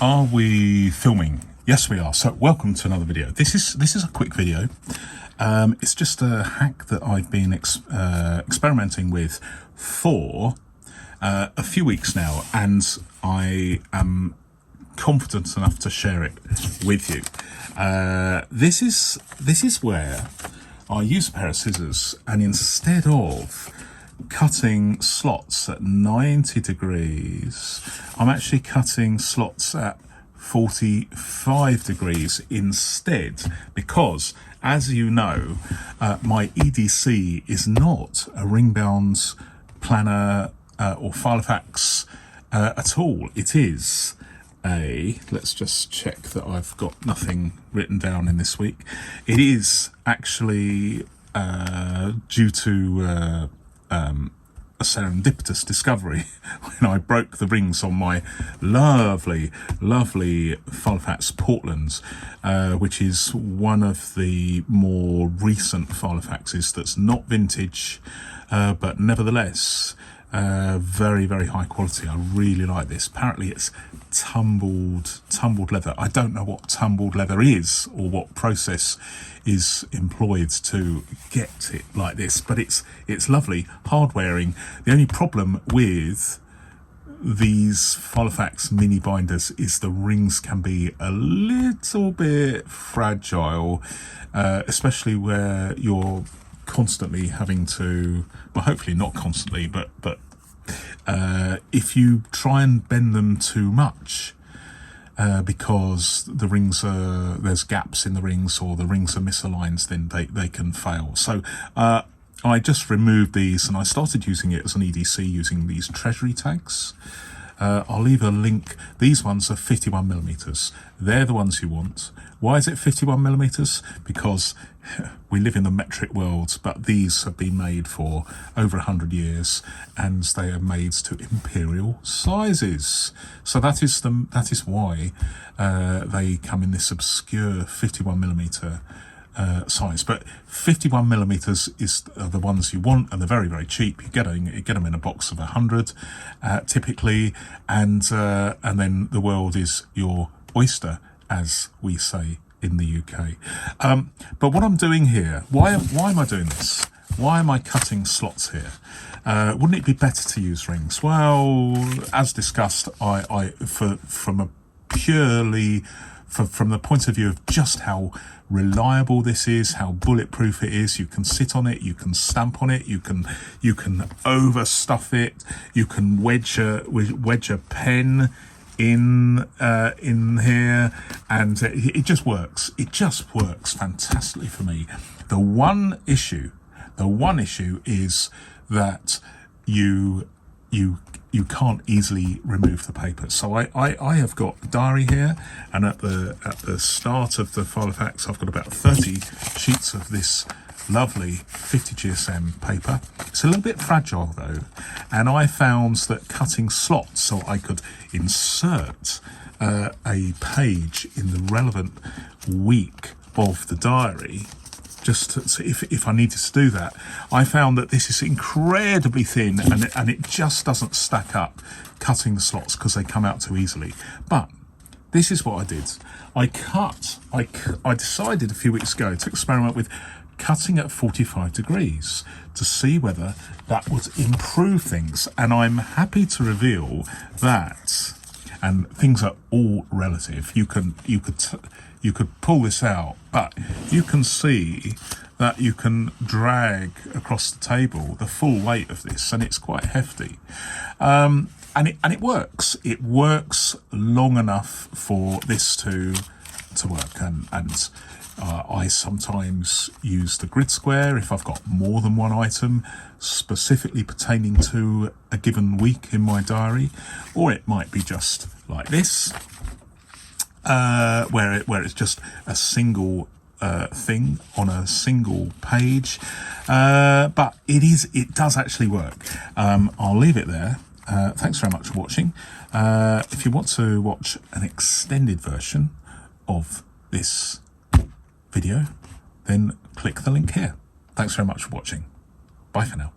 Are we filming? Yes, we are. So welcome to another video. This is a quick video. It's just a hack that I've been experimenting with for a few weeks now, and I am confident enough to share it with you. This is where I use a pair of scissors, and instead of cutting slots at 90 degrees, I'm actually cutting slots at 45 degrees instead, because, as you know, my EDC is not a ring-bound planner or Filofax at all. It is let's just check that I've got nothing written down in this week. It is actually due to a serendipitous discovery when I broke the rings on my lovely Filofax Portland, which is one of the more recent Filofaxes that's not vintage, but nevertheless very high quality. I really like this. Apparently it's tumbled leather. I don't know what tumbled leather is or what process is employed to get it like this, but it's lovely, hard wearing. The only problem with these Filofax mini binders is the rings can be a little bit fragile, especially where you're constantly having to, well, hopefully not constantly, but if you try and bend them too much, because the rings there's gaps in the rings, or the rings are misaligned, then they can fail. So I just removed these and I started using it as an EDC using these treasury tags. I'll leave a link. These ones are 51mm. They're the ones you want. Why is it 51mm? Because we live in the metric world, but these have been made for over 100 years, and they are made to imperial sizes. So that is why they come in this obscure 51mm size. But 51mm is the ones you want, and they're very cheap. You get them in a box of 100 typically, and then the world is your oyster, as we say in the UK. But what I'm doing here, why am I doing this? Why am I cutting slots here? Wouldn't it be better to use rings? Well, as discussed, from the point of view of just how reliable this is, how bulletproof it is, you can sit on it, you can stamp on it, you can overstuff it, you can wedge a pen in here, and it just works. It just works fantastically for me. The one issue is that you can't easily remove the paper. So I have got the diary here, and at the start of the Filofax, I've got about 30 sheets of this lovely 50 GSM paper. It's a little bit fragile though, and I found that cutting slots so I could insert a page in the relevant week of the diary, if I needed to do that, I found that this is incredibly thin, and it just doesn't stack up cutting the slots because they come out too easily. But this is what I did. I decided a few weeks ago to experiment with cutting at 45 degrees to see whether that would improve things, and I'm happy to reveal that, and things are all relative. You could pull this out, but you can see that you can drag across the table the full weight of this, and it's quite hefty. And it works. It works long enough for this to work, and I sometimes use the grid square if I've got more than one item specifically pertaining to a given week in my diary, or it might be just like this, where it's just a single thing on a single page, but it does actually work. I'll leave it there. Thanks very much for watching. If you want to watch an extended version of this video, then click the link here. Thanks very much for watching. Bye for now.